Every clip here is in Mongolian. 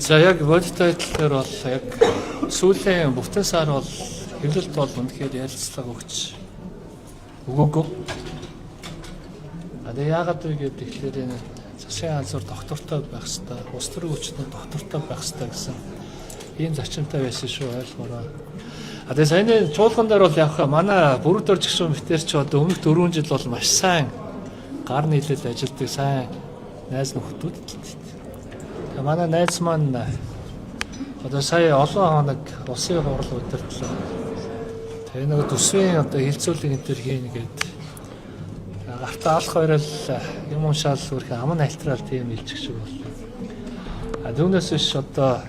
За яг бодит байдлаар бол яг сүүлийн бүтэн сар бол хэвлэлт бол үнэхээр ярилцлага өгч өгөөгүй. А яагаад вэ гэдэг тэгэхээр энэ засгийн газар доктортой байх хэвээр, улс төрийн хүчний доктортой байх хэвээр гэсэн ийм зарчимтай байсан шүү ойлгоорой. А тэгээ саяны чуулган дээр бол яг манай бүрд орж гişүүн битэрч одоо өмнөх 4 жил бол маш сайн гар нийлээд ажилладаг сайн найз нөхдөд. Тэгээ манай найз маань одоо сая олон хоног улсын хурал удирдлаа. Тэгээ нэг төсвийн одоо хилцүүлэг энэ төр хийн гэдэг. Гартаа алах байрал юм уншаал үрэх аман альтрал тийм хэлчих шиг боллоо. А түүнээс биш одоо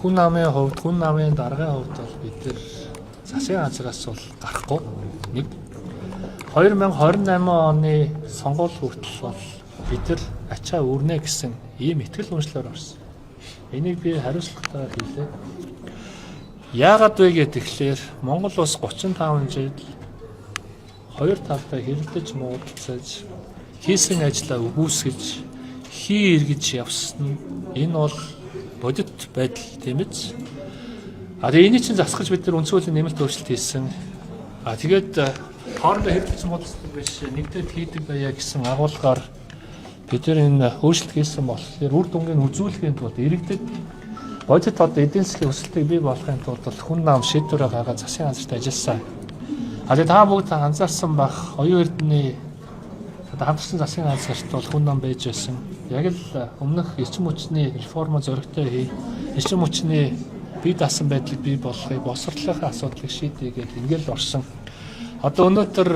хүн намын хувьд, хүн намын даргын хувьд бол бид нар засгийн газраас бол гарахгүй. Нэг 2028 оны сонгуул хүртэл бол бид нар ачаа өрнө гэсэн ийм итгэл үншлээр орсон. Энийг би хариуцлагатайгаар хэлээ. Яагаад вэ гэхээр Монгол улс 35 жил хоёр талдаа хэрэлдэж муудалцаж хийсэн ажлаа үгүйсгэж хий эргэж явсан. Энэ бол бодит байдал тийм биз? А тэгээ энийг чинь засгаж бид нар үндсүүлийн нэмэлт өөрчлөлт хийсэн. А тэгээд хоорондоо хэрэлдэж муудалцдаг биш нэгдээд хийдэг байя гэсэн агуулгаар бид нар энэ өөрчлөлт хийсэн болохоор үр дүнгийн үзүүлэхийн тулд иргэдэд бодит одоо эдийн засгийн өсөлтийг бий болгохын тулд хүн нам шийдвэрээ гаргаад засгийн газарт ажилласан. А тэгээ та бүгд анзаарсан бах оюун эрдэнэ одоо хамтарсан засгийн газарт бол хүн нам байж байсан. Яг л өмнөх эрчим хүчний реформ зоригтой хий эрчим хүчний бие даасан байдлыг бий болгохыг босрлохын асуудлыг шийдэе гэж ингээл орсон. Одоо өнөөдөр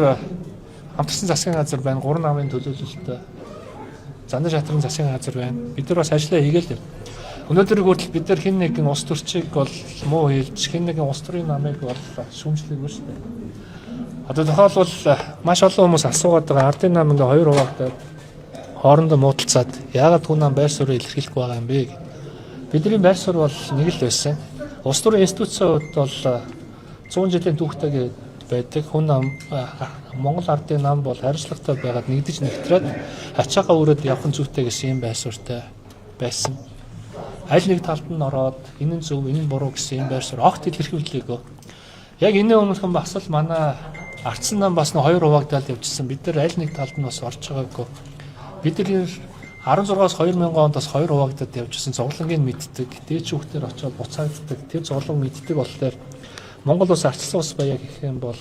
хамтарсан засгийн газар байна 3 намын төлөөлөлтөй Зандан шатрын засгийн газар байна. Бид нар бас ажиллаа хийгээл юм. Өнөөдрийг хүртэл бид нар хэн нэгэн улс төрчийг бол муу хэлж хэн нэгэн улс төрийн намыг бол шүүмжлэхгүй шүү дээ. Одоо тохиолбол маш олон хүмүүс асуугаад байгаа ардын нам ингээ хоёр хуваагдаад хоорондоо муудалцаад яагаад хүн нам байр суурийг илэрхийлэхгүй байгаа юм бэ? Бидний байр суурь бол нэг л байсан. Улс төрийн институцийн хувьд бол 100 жилийн түүхтэй байдаг. Хүн нам Монгол ардын нам бол хариуцлагатай байгаад нэгдэж нэгтрээд ачаагаа өрөөд явах зүйтэй гэсэн юм байр суурьтай байсан. Аль нэг талд нь ороод энэ нь зөв, энэ нь буруу гэсэн юм байр суурь огт илэрхийлээгөө. Яг энэ өмнөхөн бас л манай ардсан нам бас 2 хуваагдаад явжсэн. Бид нар аль нэг талд нь бас орж байгаагүй. Бид нар 16-аас 2000 онд бас 2 хуваагдаад явжсэн. Зовлонгийн мэддэг, дээд шүүхтэр очоод буцаагддаг. Тэр зовлон мэддэг болохоор Монгол улс ардсан улс байя гэх юм бол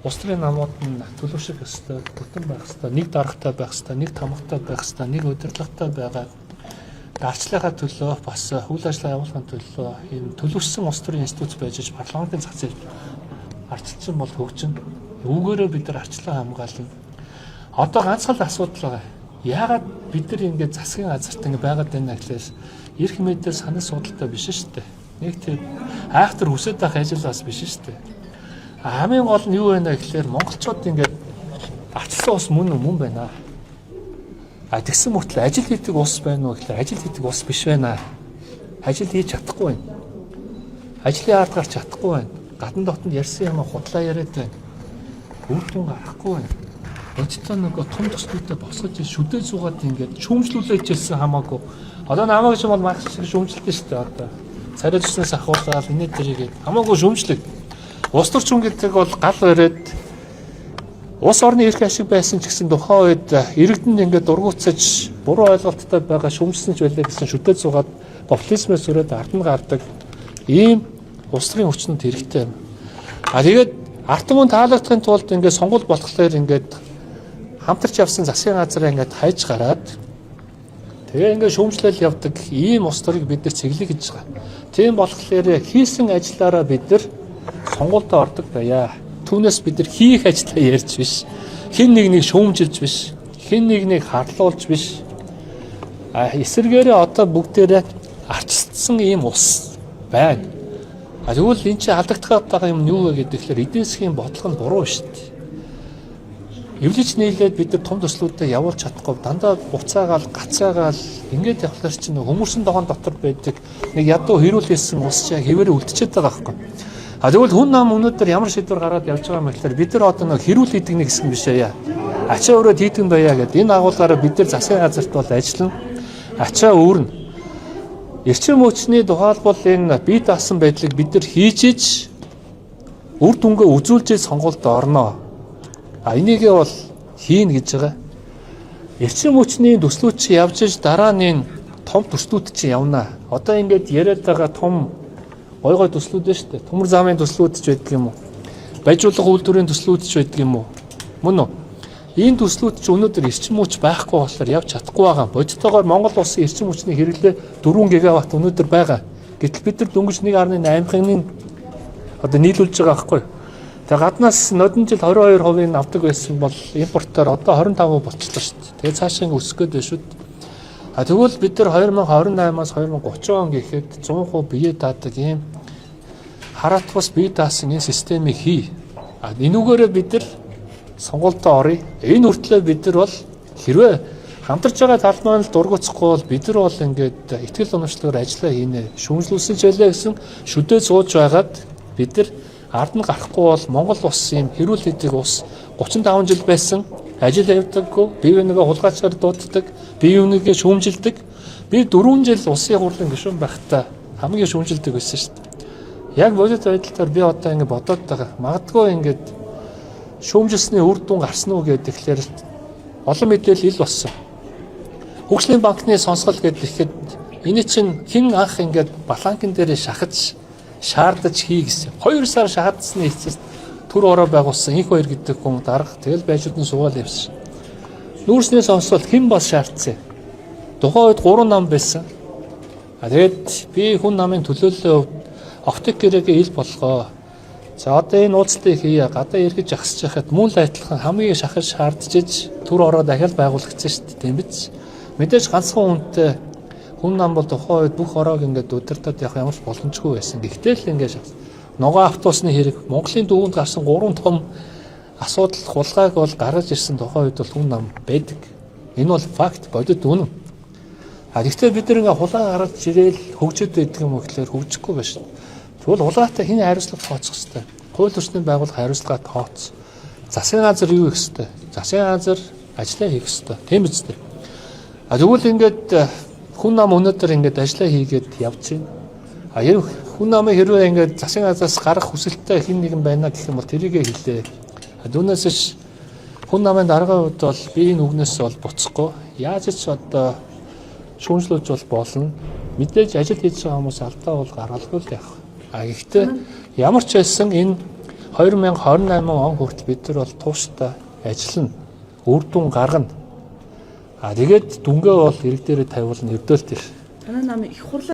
улс төрийн намууд нь төлөвшөх ёстой, бүтэн байх ёстой, нэг даргатай байх ёстой, нэг тамгатай байх ёстой, нэг удирдлагатай байгаа. Дарчлахаа төлөө бас үйл ажиллагаа явуулахын төлөө ийм төлөвшсөн улс төрийн институт байж парламентын зах зээл ардчилсан бол хөгжин. Үүгээрээ бид нар арчлаа хамгаална. Одоо ганцхан асуудал байгаа. Яагаад бид нар ингэж засгийн газарт ингэ байгаад байна гэхлээр эрх мэдээ санал судалтай биш шүү дээ. Нэг тийм айхтар хүсэж байх ажил бас биш шүү дээ. Хамгийн гол нь юу вэ гэхлээр монголчууд ингэж арчилсан ус мөн байна. А тэгсэн мөртлөө ажил хийдэг ус байна уу гэхлээр ажил хийдэг ус биш байна. Ажил хийж чадахгүй байна. Ажлын ард гарч чадахгүй байна. Гадна дотнд ярьсан юм худлаа яриад байна. Үр дүн гарахгүй байна. Өчтөө нөгөө том төслүүдэд босгож шүдээ зугаад ингээд шүүмжлүүлээд хэлсэн хамаагүй. Одоо намайг ч бол маш их шүүмжлэлтэй шүү дээ одоо. Царайчснаас ахуулаад энэ дээрээ хамаагүй шүүмжлэг. Улс төрчин гэдэг бол гал бариад улс орны эрх ашиг байсан ч гэсэн тухайн үед иргэдэнд ингээд дургуутсаж буруу ойлголттой байгаа шүүмжсэн ч байлаа гэсэн шүдээ зугаад популизмээс өрөөд ард нь гардаг ийм улс төрийн хүчнүүд хэрэгтэй юм. А тэгээд ард түмэн таалагдахын тулд ингээд сонгуул болохоор ингээд хамтарч явсан засгийн газраа ингээд хайж гараад тэгээ ингээд шүүмжлэл явдаг ийм улс төрийг бид нар цэглэе гэж байгаа. Тийм болохоор хийсэн ажиллаараа бид нар сонгуульд ордог байя. Түүнээс бид нар хийх ажлаа ярьж биш. Хэн нэгнийг шүүмжилж биш. Хэн нэгнийг харлуулж биш. Эсвэргээрээ одоо бүгдээрээ арчилсан ийм улс байна. Тэгвэл энэ чинь алдагдах байгаа юм нь юу вэ гэхээр эдийн засгийн бодлого нь буруу шүү дээ. Эвлэж нийлээд бид нар том төслүүдэд явуулж чадахгүй дандаа буцаагаал гацаагаал ингээд явхлаар чинь хүмүүсийн догоон дотор байдаг нэг ядуу хэрүүлсэн ус чаа хэвээр үлдчихэд байгаа байхгүй. Тэгвэл хүн нам өнөөдөр ямар шийдвэр гараад явж байгаа юм бэ гэхээр бид нар одоо нэг хэрүүл хийдэг нэг хэсэг биш ээ. Ачаа өрөөд хийдэг байя гэдэг энэ агуулгаараа бид нар засгийн газарт бол ажиллана. Ачаа өөрнө. эрчим хүчний тухайлбал энэ бие даасан байдлыг бид нар хийж үр дүнгээ үзүүлж сонголтод орноо. Энийгээ бол хийн гэж байгаа. Эрчим хүчний төслүүд чи явж иж дараа нь том төслүүд чи явна. Одоо ингээд яриад байгаа том гой төслүүд байна шүү дээ. Төмөр замын төслүүд ч байдаг юм уу? Баяжуулах үйлдвэрийн төслүүд ч байдаг юм уу? Мөн үү? Энэ төслүүд ч өнөөдөр эрчим хүч байхгүй болохоор явж чадахгүй байгаа. Бодитойгоор Монгол улсын эрчим хүчний хэрэглээ 4 гигаватт өнөөдөр байгаа. Гэтэл бид нар дөнгөж 1.8-ны одоо нийлүүлж байгаа байхгүй. Тэгээ гаднаас нодон жил 22% авдаг байсан бол импортоор одоо 25% болчихлоо шүү дээ. Тэгээ цаашаа өсөх гээд байна шүү дээ. Тэгвэл бид нар 2028-аас 2030 он гэхэд 100% бие даадаг ийм хараатвас бие даасан энэ системийг хий. Энүүгээрээ бид нар сонголтоо оръё. Энэ хүртлээр бид нар бол хэрвээ хамтарч байгаа тал маань л дургуцахгүй бол бид нар бол ингээд ихтгэл унаачлагаар ажиллаа хийнэ. Шүүмжлүүлсэн ч байлаа гэсэн шүдээ сууж байгаад бид нар ард нь гарахгүй бол Монгол улс юм хэрүүл хийдэг улс 35 жил байсан ажил явдаггүй, бие бинийгээ хулгайчаар дууддаг, бие бинийгээ шүүмжилдэг. Би 4 жил улсын хурлын гишүүн байхдаа хамгийн шүүмжилдэг байсан шүү дээ. Яг бодит байдлаар би одоо ингэ бодоод байгаа. Магадгүй ингээд шүүмжилсний үр дүн гарсан уу гэдэг тэгэхээр олон мэдээлэл ил болсон. Хөгжлийн банкны сонсгол гэхэд энэ чинь хэн анх ингээд баланкин дээр шахаж шаардаж хий гэсэн. 2 сар шаардсны эцэст төр ороо байгуулсан их хоёр гэдэг хүн дарга тэгэл байжуудын суугаал явсан. Нүүрсний сонсгол хэн бас шаардсан. Тухайн үед 3 нам байсан. Тэгээд би хүн намын төлөөллийн хувьд оптик гэрээгээ ил болгоо. За одоо энэ уулзалтыг хийе. Гадаа эргэж ахсаж яхад мөн л адилхан хамгийн шахаж шаардж төр ороо дахиад байгуулагдсан шүү дээ. Тийм биз? Мэдээж ганцхан хүнтэй хүн нам бол тухайн үед бүх ороог ингээд удирдах явах ямар ч боломжгүй байсан. Гэхдээ л ингээд ногоо автобусны хэрэг Монголын дүүгэнд гарсан 3 том асуудал хулгайг бол гаргаж ирсэн тухайн үед бол хүн нам байдаг. Энэ бол факт бодит үнэн. Гэхдээ бид нэг хулгай гаргаж ирээл хөгжөд байдаг юм уу гэхээр хөгжихгүй байна шүү. Тэгвэл хулгайтай хэн хариуцлага тооцох хэвээр. Хууль ёсны байгууллага хариуцлага тооц. Засгийн газар юу хийх хэвээр. Засгийн газар ажиллаа хийх хэвээр. Тийм биз дээ. Тэгвэл ингээд хүн нам өнөөдөр ингээд ажиллаа хийгээд явж байна. Хүн намын хэрвээ ингээд засгийн газраас гарах хүсэлттэй хэн нэгэн байна гэх юм бол тэрийгэ хэлээ. Түүнээс ч хүн намын дараагийн үед бол би энэ үгнээс бол буцахгүй. Яаж ч одоо шүүмжлүүлж бол болно. Мэдээж ажил хийж байгаа хүмүүс алдаа бол гаргалгүй л явах. Гэхдээ ямар ч байсан энэ 2028 он хүртэл бид нар бол тууштай ажиллана. Үр дүн гаргана. Тэгээд дүнгээ бол ирэг дээрээ тавиулна эрдүүлэлт ир. Танай намын их хурлаа